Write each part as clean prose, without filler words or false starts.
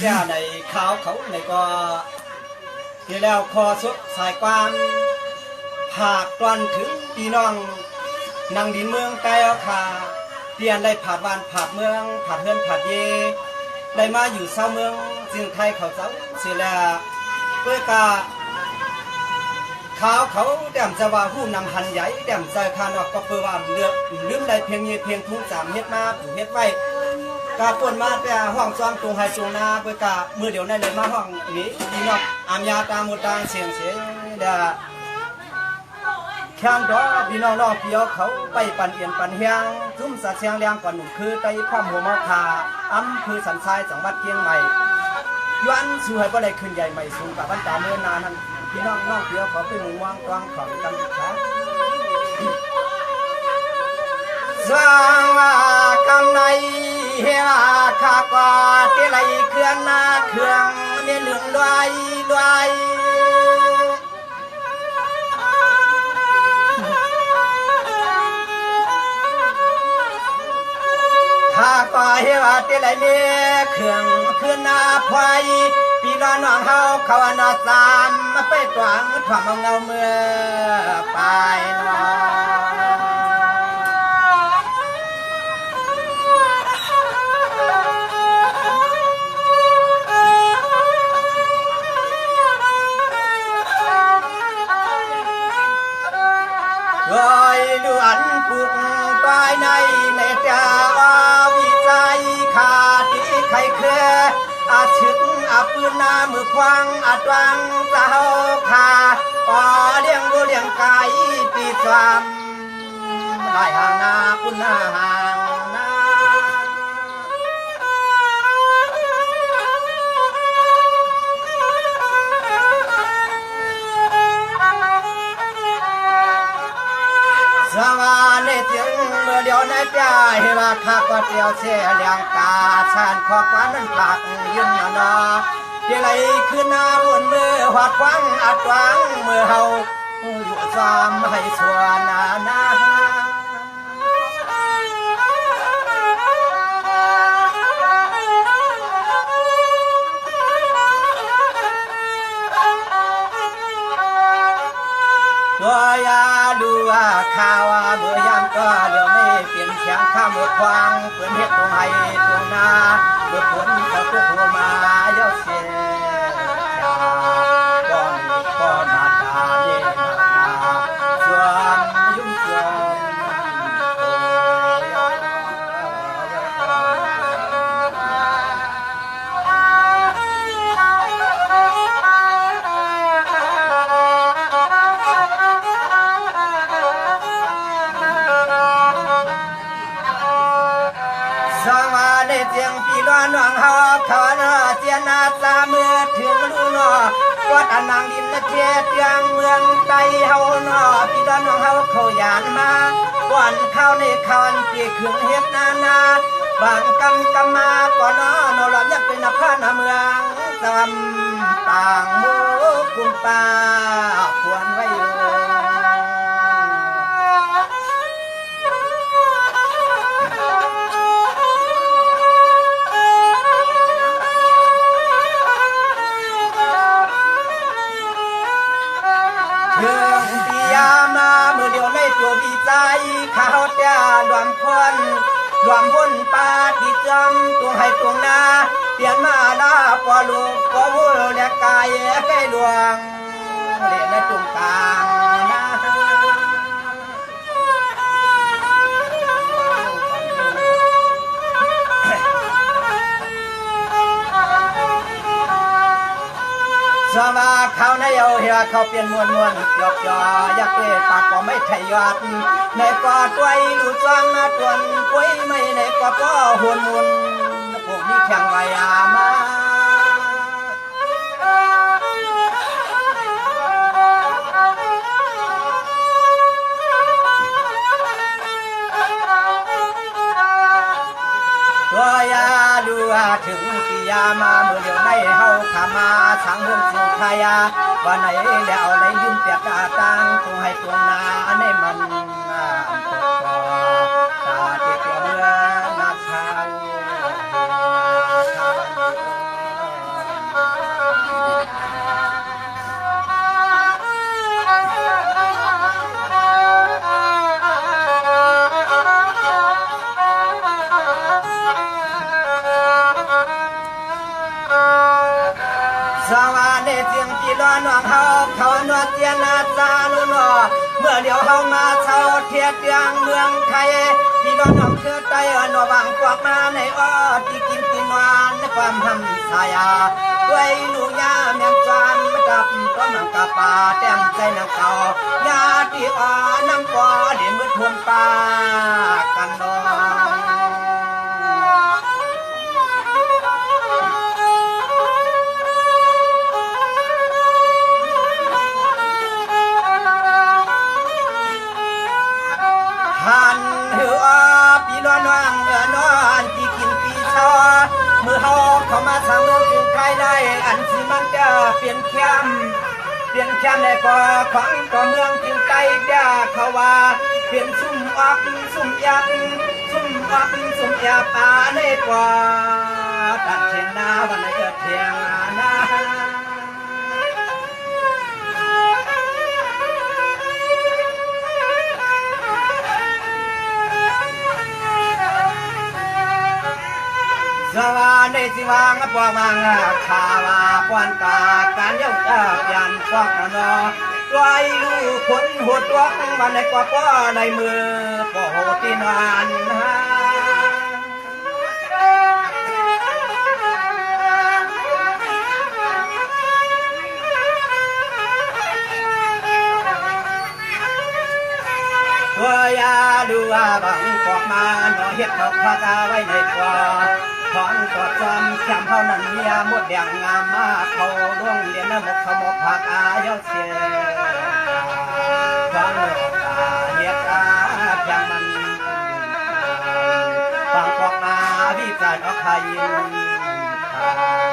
จ้าในข่าวเขาในก็ที่แล้วคอสุดสายความหากตอนถึงพี่น้องนังดินเมืองไกลเอาขาเปลี่ยนได้ผาดวานผาดเมืองผาดเฮือนผาดเยได้มาอยู่เศร้าเมืองจึงไทยเขาเจ้าเสียแล้วเพื่อกาข่าวเขาแดมจะว่าหู้นำหันใหญ่แดมใจคานออกก็เพื่อว่าเลือกลืมได้เพียงเพียงทุ่งสามเฮ็ดมาถูเฮ็ดไว้กาป่นมาแต่ห้องซ้อมตรงไฮตรงนาเพื่อกามือเดียวในเลยมาห้องนี้พี่น้องอามยาตามมุตางเสียงเสียเด้อแข้งดอพี่น้องน้องเปียวเขาไปปั่นเอียนปั่นเฮียงทุ่มสะเสียงแรงกว่าหนุ่มคือไตพร้อมหัวเมาคาอำคือสันทรายจังหวัดเชียงใหม่ย้อนสู่ให้บ่ได้ขึ้นใหญ่ใหม่สูงกับบ้านตาเมื่อนานั้นพี่น้องน้องเปียวเขาไปมุ่งวางกวางของกันครับสร้างว่ากำในเฮียข้ากว่าที่ไหลเคลื่อนหน้าเครื่องเนี่ยเหลืองลอยลอยข้าก็เห็นว่าที่ไหลเนี่ยเครื่องขึ้นหน้าพายพี่น้องน้องเฮาเขาหน้าสามมาไปตวงถ่วงเงาเมื่อไปนลอยล้วนปุกตายในเมตตาวิจัยขาดีไข่เครืออาชึกอาปืนนามือควังอาตวังเจ้าขาเลี้ยงบัวเลี้ยงไก่ปีสามได้ห่างนาคุณหน้าห่างนาสวานิจึงเมื่อเดียวในใจว่าข้าก็เดียวเสียเลี้ยงกาฉันขอควันนั้นปากยืนนอที่ไหลขึ้นหน้าบนมือหัดควังอัดวังเมื่อเฮาอยู่ซ้ำให้สวนนาตัวยาดูข่าวเมื่อยามก็เดี๋ยวนี้เปลี่ยนแข็งข้ามเมื่อควางเปลี่ยนเฮ็ดตรงไห้ตรงนาเมื่อผลเขาทุกหัวมาเยอะเสียก็นาตาเย็นนาตาสวมยุ่งสวมสวัสดีเจียงพี่ล้วนน้องเฮาเขาเนาะเจียนาตาเมื่อถึงรู้เนาะวัดอนางดินเจียเตียงเมืองไตเฮาเนาะพี่ล้วนน้องเฮาเขาหยานมาก่อนเข้าในเขาอันปีขึ้นเฮ็ดนาบางกำกำมาก่อนเนาะเราอยากเป็นนักพานาเมืองตำต่างหมู่กุมป่าควรไว้ตัววิจัยข้าวเจ้ารวมคนรวมวนป่าที่จำตัวให้ตรงนาเปลี่ยนมาลาปอลูกปอวูเรียกกายใกล้ดวงเรียนในตรงกลางนะสมาเขาในเอาเหียเขาเปลี่ยนมวนหยอกจออยากเล่ปากก็ไม่ไทยยอดในกอดไว้ลูกจังนะตวนป่วยไม่ในกอดก็หวนมุนพวกนี้แข่งไว้มาตัวยาดูถึงปียามาเมื่อเดียวในเฮาขามาสังเรื่องสุขายาวันไหนแล้วไหนยืมเปียกตาตังตรงให้ตรงนาในมันตาเจ็บเมื่อนาทาง เสียงพี่ล้อน้องเฮาเขาหนวดเจียนาซาลุนอเมื่อเดี๋ยวเฮามาเช่าเทียดเตียงเมืองไทยพี่ล้อน้องคือใจหนอวางกวากมาในอ้อที่กินกินหวานในความหำสายาด้วยลูกยาแม่จานมาดับต้นนังกาป่าแต้มใจนังเก่ายาที่อ่อนน้ำปอเดี๋ยวมือทวมปากันนองหันหัวปีนอนวางนอนที่กินปีชอมือเฮาเข้ามาทางเมืองกรุงไทยได้อันสิมันจะเปลี่ยนแคมในก่อของก่อเมืองกรุงไทยจะเขาว่าเปลี่ยนซุ่มอับซุ่มยับซุ่มอับซุ่มยับตาในก่อตัดเชียงนาวันไหนจะเทียงนาสวาในสิวางปวมังข่าวาปวนตาการยกยันฟอกนอไว้ลูกคนหัวตัววันในกว่าป้อในมือป้อโหตีนานตัวยาดูบังกอกมาหน่อเฮ็ดเขาพาตาไว้ในกว่าของกอดจำแคมเท่านั้นเมียหมดแดงงามมาเขาล่วงเรียนน้ำหมกขมกผักอาเยาเสียฟังโลกตาเฮ็ดตาเพียงมันฟังกอกมาวิจารณ์ออกพายิน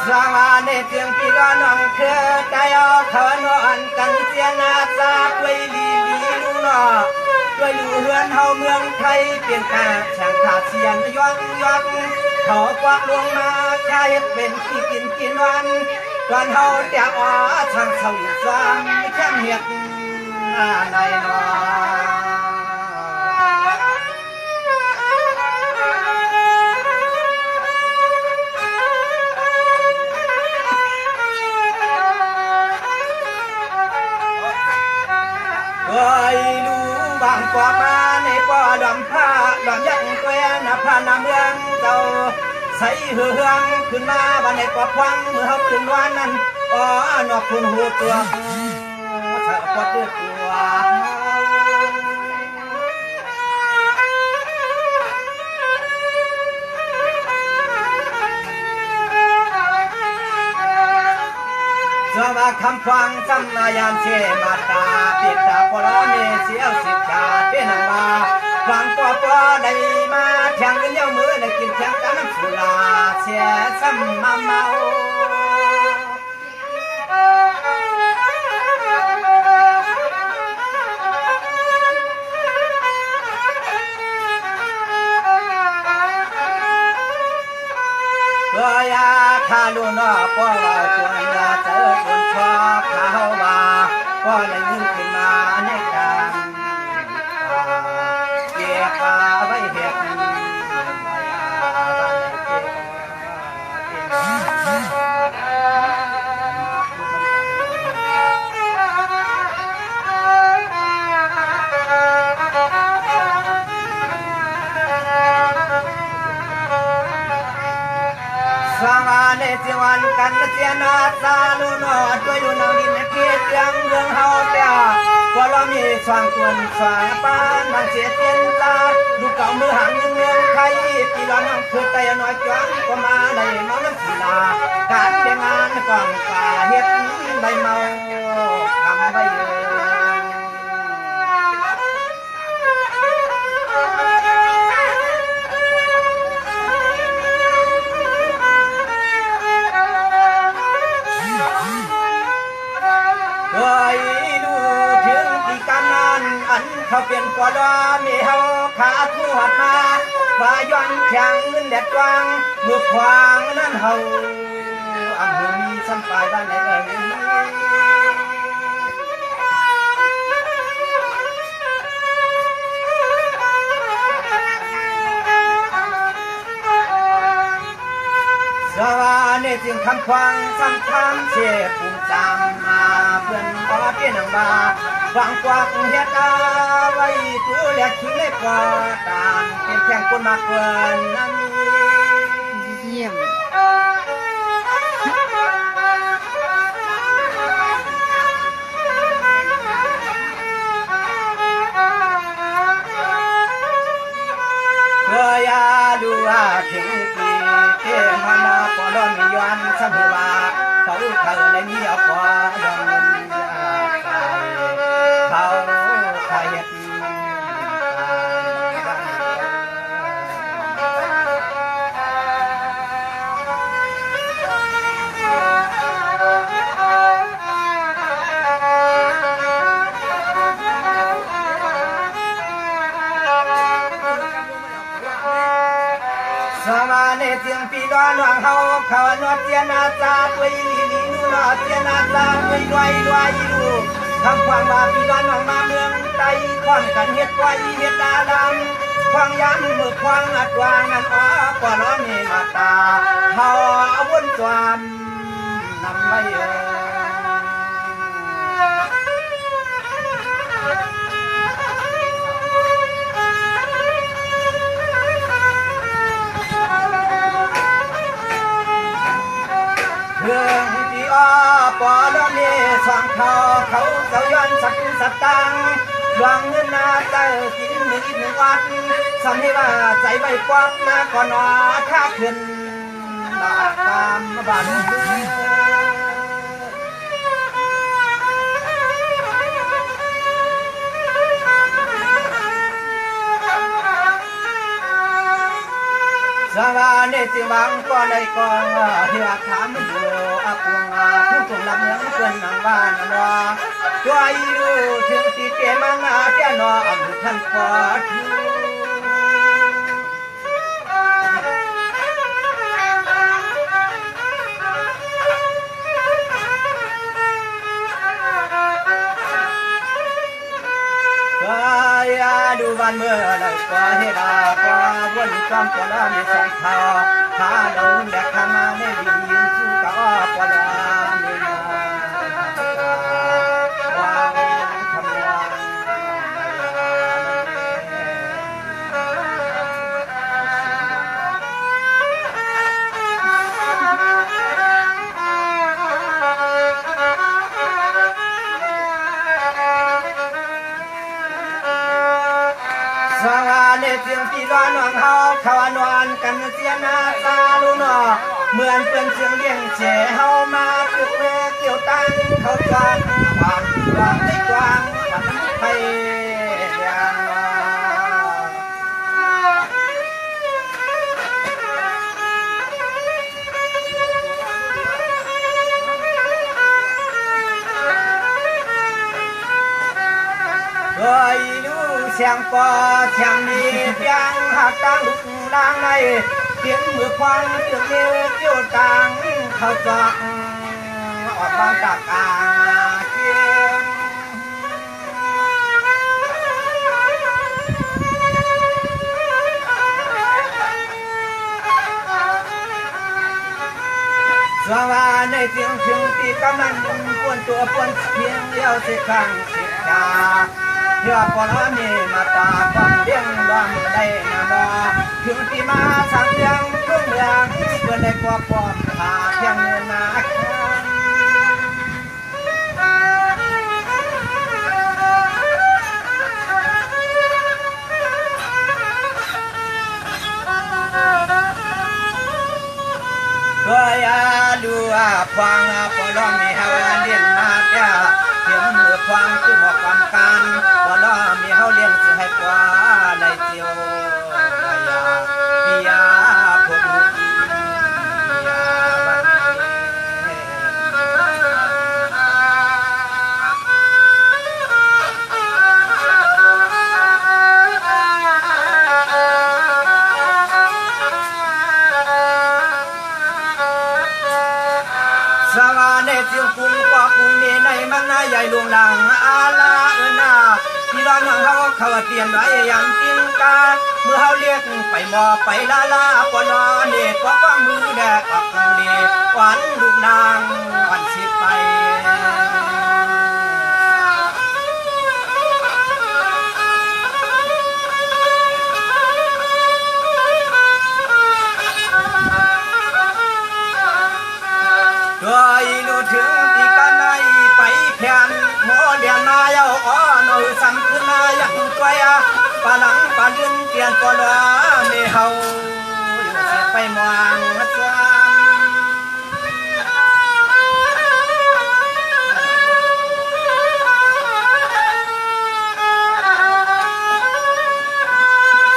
สวาในเสียงพี่ล้อน้องเธอใจเอาเขานอนกันเสียนาซาด้วยลีลูนอด้วยลูเฮือนเฮาเมืองไทยเปลี่ยนตาช่างขาเสียนย้อนเขากวักลงมาใช้เป็นที่กินวันตอนเฮาจะอ๋อช่างเศร้าซ้ำแค่เห็ดในนอบางกว่ามาในป่อดอมผ้าดอมยักษ์แกวนพานาเมืองเจ้าใส่เฮืองขึ้นมาวันในป่อพวังเมื่อเขาขึ้นวันนั้นอ๋อนอกคุณหูตัวเสือปอดตัวสว่าคำฟังจำนายามเชมาตาปิดตาปลอเมเสียวสิกาเป็นนางมาฟังปอปอได้มาแข่งเงินเย้ามือได้กินแข่งกันน้ำสุราเสียซ้ำมาเมาอยาคาลูนอป้อว่าจวนยาเจอคนชอบเขาว่าป้อเลยยิ่งขึ้นมาในการเกี่ยปาไว้เห็ดสวาในสิวันกันเสียนาซาลูนอด้วยอยู่นางดินเพียรยังเมืองเฮาเตียพอเรามีสว่างตุนสว่างปานมันเสียเตียนตาดูเก่ามือหางเมืองไทยปีละน้องคือใจน้อยจังก็มาได้มาน้ำสีลาการเดินงานกองป่าเฮ็ดใบเมาทำใบเยเขาเป็นปอดอมีเฮาขาทูหัดมาบาย้อนแข็งเงินแดดกวางมือขวางนั่นเฮา อำเภอมีสัมปายบ้านไหนเอ่ยสวานี่จึงคำควางซ้ำคำเชี่ยปูจำมาเพื่อนบอที่นังบาฟังกวักเฮ็ดอาไว้ตัวเล็กขี้เล็กกว่าตามเป็นแข่งคนมากกว่านั้นเยี่ยมเพื่อยาดูว่าถึงปีเทมานาปอลอนมีย้อนสมุบาเขาเธอในมีเอากว่าดองเงินเขาขายเฮ็ดสมาเนเสียงปีดอนหวังเฮาเขานวดเตียนาจาตุยลีลีนูนอเตียนาจาตุยด้วยดูคำความว่าปีดอนหวังมาเมืองไตค่อนกันเฮ็ดไว้เฮ็ดตาดำควางยันมือควางอัดวางนั้นอ้อกว่าน้อนี่มาตาเฮาเอาวนจวมนำไว้เรื่องที่อ้อปอดอนนี่สองเขาเจ้าย้อนสักสักตังหวังเงินนาเจ้ากินหนึ่งวัดสำให้ว่าใจใบกวักมาก่อนนอข้าขึ้นตามบ้านสวานี่จึงบางก็ได้กองเฮียถามดูอากุงผู้ทรงลำเมืองเกินนางบ้านนอตัวอีดูถึงตีเกมังเจ้านออันท่านปอดดูวันเมื่อไรก็เฮดาก็วนจอมตัวละมีแสงทอถ้าเราแบกขามาไม่ดียืนสู้กับปอละมีนาวางทำลายสวาเนเสียงปีร้อนหวังเฮาเขานอนกันเสียนาตาลูนอเหมือนเป็นเสียงเลี้ยงเฉเฮามาตึกเมื่อเกี่ยวตั้งเขาจวนความกว้างได้กว้างวันไทยอย่างโดยเสียงปอเสียงมีเพียงหักตั้งลุกล่างในเสียงมือควันเสียงเลี้ยวเกี่ยวตังเขาจอกออกบางตากาเกียงสวาในเสียงถึงตีกำนันปวนตัวปวนเพียงเลี้ยวสิครั้งสิจาเพื่อปนมีมาตาความเลี้ยงดอมได้นาดอถึงที่มาสังเลี้ยงทุ่งเลี้ยงเพื่อได้กว่าปอมขาเพียงเงินนาก็อย่าดูฟังปนมีเฮาเลี้ยงมาเจ้าเห็นมือควางคือหมอกความการปนมีเฮาเลี้ยงสิให้กว่าในเจียวปิยาพง เสียงกุ้งปอกุ้งเนในมังนาใหญ่หลวงหลังอาลานาพี่น้องของเขาเขาเตรียมไว้อย่างจริงกาเมื่อเขาเรียกไปหมอไปลาปอนอเนตว่าฟังมือแดกอักเดหวานลูกนางวันสิไปโดยรู้ถึงที่กันในไปแผ่นหมอเดียนมาเย้าอ้อนเอาซ้ำขึ้นมาอย่างตัวปาหลังปาดินเปลี่ยนตัวละเมเฮาอยู่เสียไปมองมาซ้ำ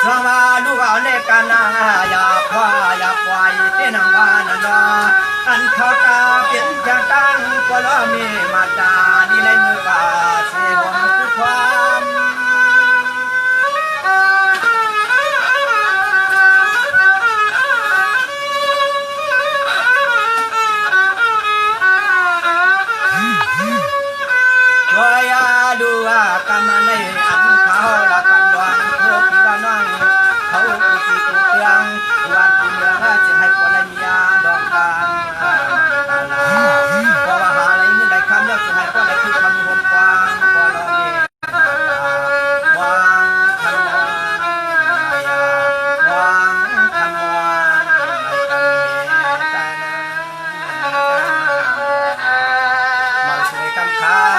สมาลูกเอาเนกันนาอย่าคว้าอย่าปล่อยเต้นวานนออันเขาตาเป็นจะตั้งก็ละมีมาดาดีในมือกาเสียหมคือความก็อย่าดูว่ากำมันในอันเขาละกันดวนเพื่อที่ละน้องเขาอุติตุเตียงวันที่เมืองจะให้คนละมียาดองกลางเพราะว่าหาอะไรนี่ได้คำแล้วจะให้คนละคือคำหอมกว้างก็ลองวางคำวางคำวางมาสวยคำขา